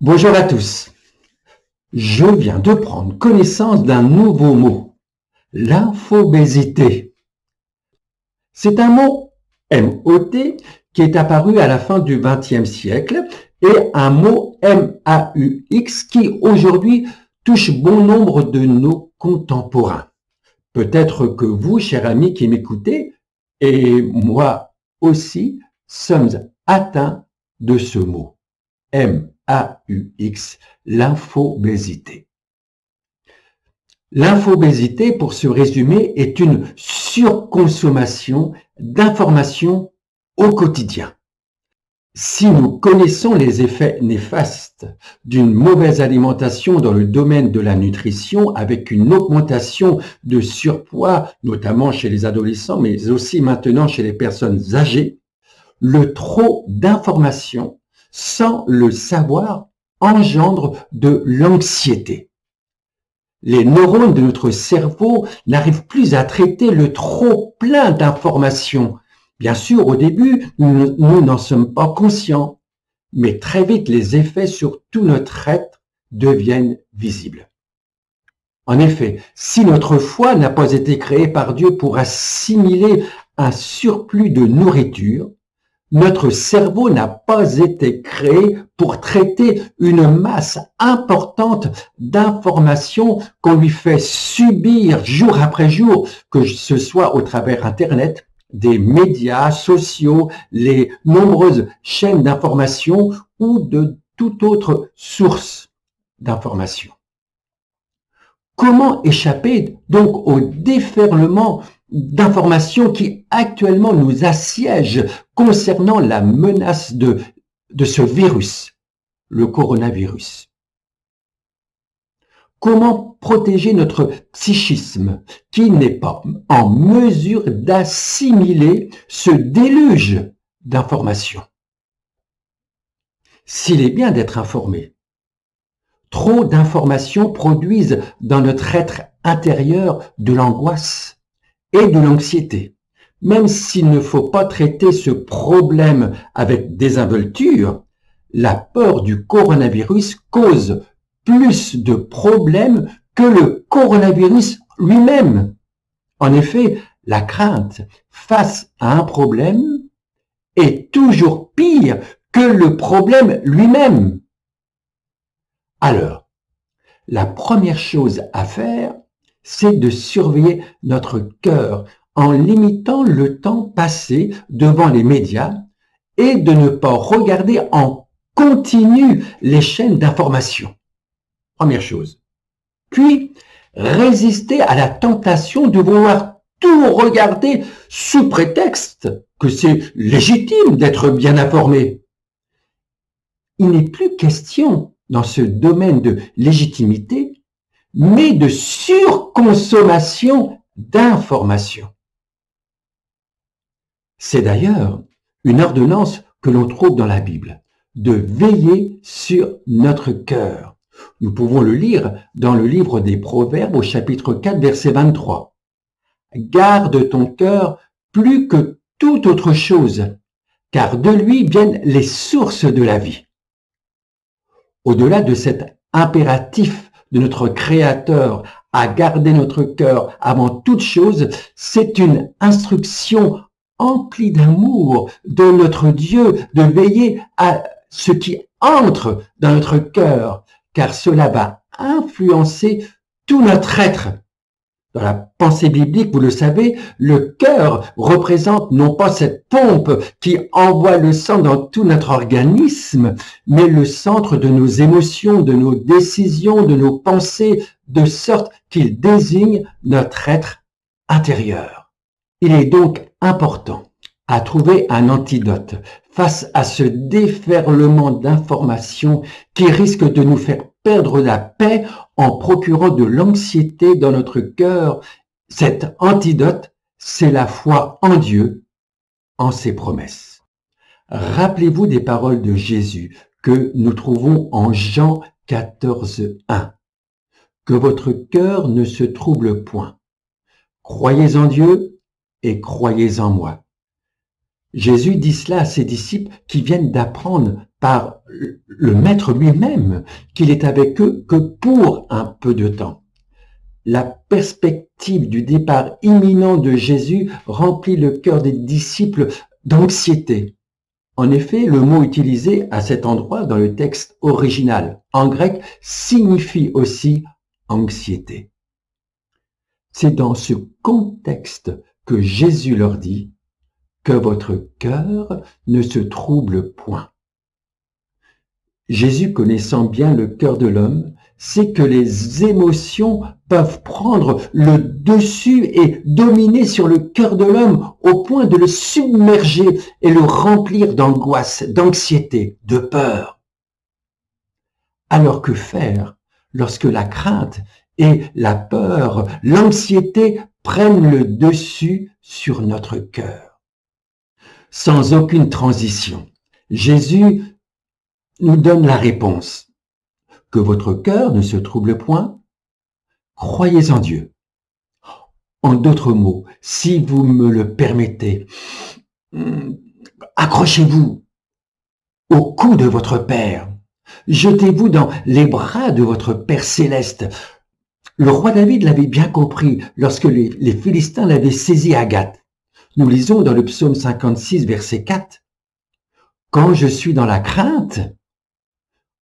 Bonjour à tous. Je viens de prendre connaissance d'un nouveau mot, l'infobésité. C'est un mot M-O-T qui est apparu à la fin du XXe siècle et un mot M-A-U-X qui aujourd'hui touche bon nombre de nos contemporains. Peut-être que vous, chers amis qui m'écoutez, et moi aussi, sommes atteints de ce mot. M-A-U-X, l'infobésité. L'infobésité, pour se résumer, est une surconsommation d'informations au quotidien. Si nous connaissons les effets néfastes d'une mauvaise alimentation dans le domaine de la nutrition, avec une augmentation de surpoids, notamment chez les adolescents, mais aussi maintenant chez les personnes âgées, le trop d'informations sans le savoir, engendre de l'anxiété. Les neurones de notre cerveau n'arrivent plus à traiter le trop plein d'informations. Bien sûr, au début, nous n'en sommes pas conscients, mais très vite, les effets sur tout notre être deviennent visibles. En effet, si notre foie n'a pas été créé par Dieu pour assimiler un surplus de nourriture, notre cerveau n'a pas été créé pour traiter une masse importante d'informations qu'on lui fait subir jour après jour, que ce soit au travers Internet, des médias sociaux, les nombreuses chaînes d'information ou de toute autre source d'information. Comment échapper donc au déferlement d'informations qui actuellement nous assiègent concernant la menace de ce virus, le coronavirus? Comment protéger notre psychisme qui n'est pas en mesure d'assimiler ce déluge d'informations? S'il est bien d'être informé, trop d'informations produisent dans notre être intérieur de l'angoisse et de l'anxiété. Même s'il ne faut pas traiter ce problème avec désinvolture, la peur du coronavirus cause plus de problèmes que le coronavirus lui-même. En effet, la crainte face à un problème est toujours pire que le problème lui-même. Alors, la première chose à faire, c'est de surveiller notre cœur en limitant le temps passé devant les médias et de ne pas regarder en continu les chaînes d'information. Première chose. Puis, résister à la tentation de vouloir tout regarder sous prétexte que c'est légitime d'être bien informé. Il n'est plus question dans ce domaine de légitimité, mais de surconsommation d'informations. C'est d'ailleurs une ordonnance que l'on trouve dans la Bible, de veiller sur notre cœur. Nous pouvons le lire dans le livre des Proverbes au chapitre 4, verset 23. Garde ton cœur plus que toute autre chose, car de lui viennent les sources de la vie. Au-delà de cet impératif de notre Créateur à garder notre cœur avant toute chose, c'est une instruction emplie d'amour de notre Dieu de veiller à ce qui entre dans notre cœur, car cela va influencer tout notre être. Dans la pensée biblique, vous le savez, le cœur représente non pas cette pompe qui envoie le sang dans tout notre organisme, mais le centre de nos émotions, de nos décisions, de nos pensées, de sorte qu'il désigne notre être intérieur. Il est donc important à trouver un antidote face à ce déferlement d'informations qui risque de nous faire perdre la paix en procurant de l'anxiété dans notre cœur. Cet antidote, c'est la foi en Dieu, en ses promesses. Rappelez-vous des paroles de Jésus que nous trouvons en Jean 14, 1. Que votre cœur ne se trouble point. Croyez en Dieu et croyez en moi. Jésus dit cela à ses disciples qui viennent d'apprendre par le Maître lui-même qu'il est avec eux que pour un peu de temps. La perspective du départ imminent de Jésus remplit le cœur des disciples d'anxiété. En effet, le mot utilisé à cet endroit dans le texte original en grec signifie aussi anxiété. C'est dans ce contexte que Jésus leur dit que votre cœur ne se trouble point. Jésus, connaissant bien le cœur de l'homme, sait que les émotions peuvent prendre le dessus et dominer sur le cœur de l'homme au point de le submerger et le remplir d'angoisse, d'anxiété, de peur. Alors que faire lorsque la crainte et la peur, l'anxiété prennent le dessus sur notre cœur? Sans aucune transition, Jésus nous donne la réponse. Que votre cœur ne se trouble point, croyez en Dieu. En d'autres mots, si vous me le permettez, accrochez-vous au cou de votre Père. Jetez-vous dans les bras de votre Père céleste. Le roi David l'avait bien compris lorsque les Philistins l'avaient saisi à Gath. Nous lisons dans le psaume 56, verset 4. « Quand je suis dans la crainte,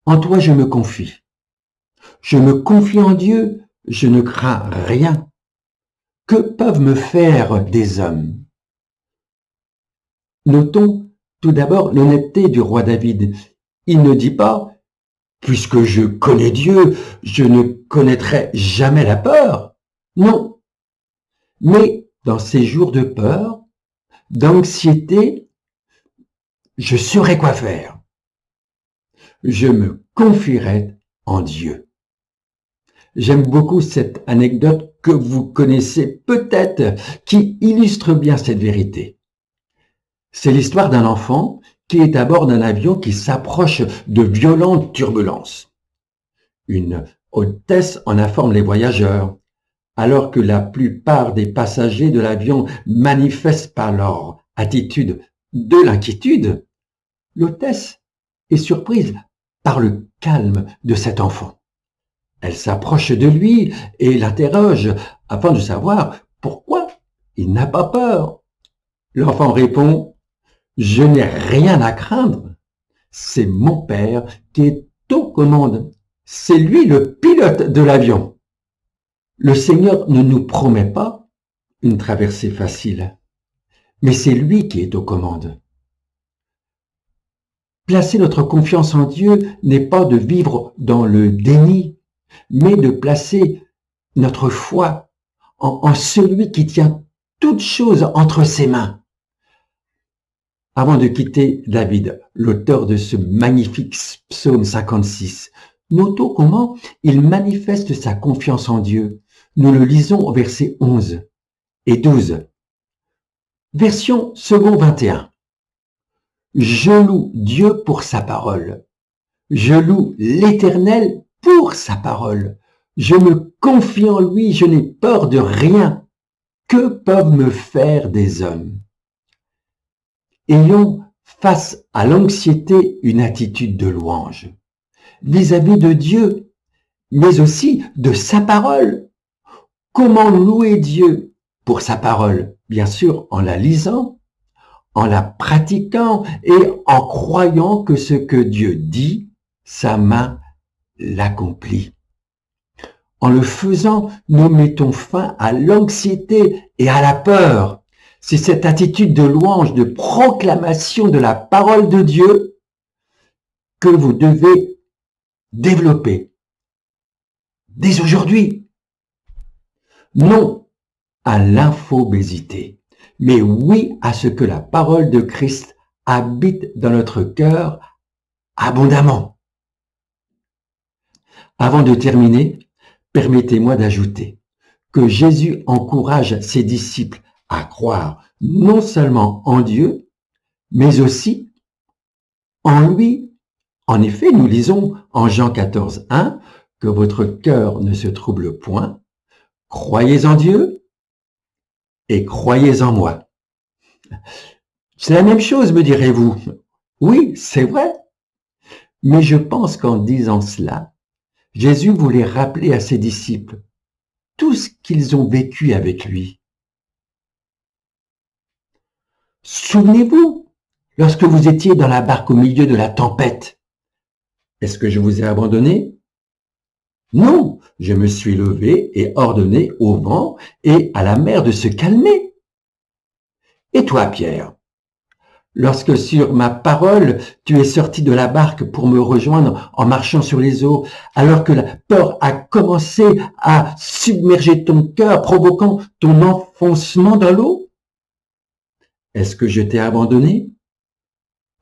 en toi je me confie. Je me confie en Dieu, je ne crains rien. Que peuvent me faire des hommes ?» Notons tout d'abord l'honnêteté du roi David. Il ne dit pas « Puisque je connais Dieu, je ne connaîtrai jamais la peur ». Non. Mais dans ces jours de peur, d'anxiété, je saurai quoi faire. Je me confierai en Dieu. J'aime beaucoup cette anecdote que vous connaissez peut-être, qui illustre bien cette vérité. C'est l'histoire d'un enfant qui est à bord d'un avion qui s'approche de violentes turbulences. Une hôtesse en informe les voyageurs, alors que la plupart des passagers de l'avion manifestent par leur attitude de l'inquiétude. L'hôtesse est surprise par le calme de cet enfant. Elle s'approche de lui et l'interroge afin de savoir pourquoi il n'a pas peur. L'enfant répond « Je n'ai rien à craindre. C'est mon père qui est aux commandes. C'est lui le pilote de l'avion. » Le Seigneur ne nous promet pas une traversée facile, mais c'est lui qui est aux commandes. Placer notre confiance en Dieu n'est pas de vivre dans le déni, mais de placer notre foi en celui qui tient toutes choses entre ses mains. Avant de quitter David, l'auteur de ce magnifique psaume 56, notons comment il manifeste sa confiance en Dieu. Nous le lisons au verset 11 et 12. Version second 21. Je loue Dieu pour sa parole. Je loue l'Éternel pour sa parole. Je me confie en lui, je n'ai peur de rien. Que peuvent me faire des hommes? Ayons face à l'anxiété une attitude de louange vis-à-vis de Dieu, mais aussi de sa parole. Comment louer Dieu pour sa parole? Bien sûr, en la lisant, en la pratiquant et en croyant que ce que Dieu dit, sa main l'accomplit. En le faisant, nous mettons fin à l'anxiété et à la peur. C'est cette attitude de louange, de proclamation de la parole de Dieu que vous devez développer dès aujourd'hui. Non à l'infobésité, mais oui à ce que la parole de Christ habite dans notre cœur abondamment. Avant de terminer, permettez-moi d'ajouter que Jésus encourage ses disciples à croire non seulement en Dieu, mais aussi en lui. En effet, nous lisons en Jean 14, 1 que votre cœur ne se trouble point, croyez en Dieu et croyez en moi. C'est la même chose, me direz-vous. Oui, c'est vrai. Mais je pense qu'en disant cela, Jésus voulait rappeler à ses disciples tout ce qu'ils ont vécu avec lui. Souvenez-vous, lorsque vous étiez dans la barque au milieu de la tempête, est-ce que je vous ai abandonné? Non, je me suis levé et ordonné au vent et à la mer de se calmer. Et toi, Pierre, lorsque sur ma parole, tu es sorti de la barque pour me rejoindre en marchant sur les eaux, alors que la peur a commencé à submerger ton cœur, provoquant ton enfoncement dans l'eau? Est-ce que je t'ai abandonné?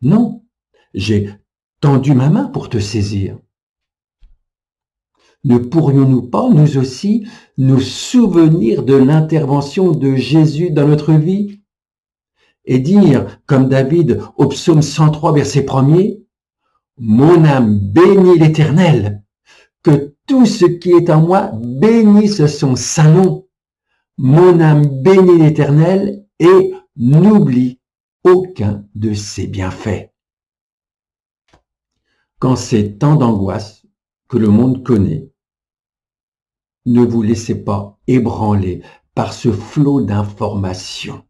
Non, j'ai tendu ma main pour te saisir. Ne pourrions-nous pas, nous aussi, nous souvenir de l'intervention de Jésus dans notre vie et dire, comme David au psaume 103, verset 1er, « Mon âme bénit l'Éternel, que tout ce qui est en moi bénisse son saint nom. Mon âme bénit l'Éternel et n'oublie aucun de ses bienfaits. » Quand ces temps d'angoisse que le monde connaît, ne vous laissez pas ébranler par ce flot d'informations,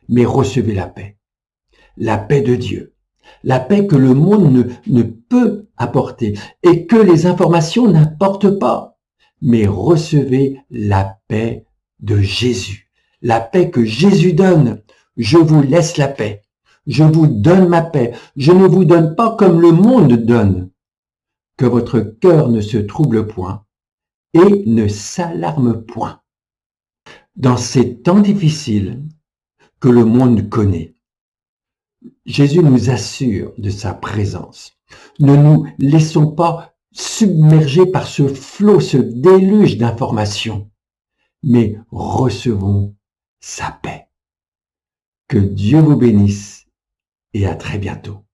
mais recevez la paix de Dieu, la paix que le monde ne peut apporter et que les informations n'apportent pas, mais recevez la paix de Jésus, la paix que Jésus donne. Je vous laisse la paix, je vous donne ma paix, je ne vous donne pas comme le monde donne. Que votre cœur ne se trouble point et ne s'alarme point. Dans ces temps difficiles que le monde connaît, Jésus nous assure de sa présence. Ne nous laissons pas submerger par ce flot, ce déluge d'informations, mais recevons sa paix. Que Dieu vous bénisse et à très bientôt.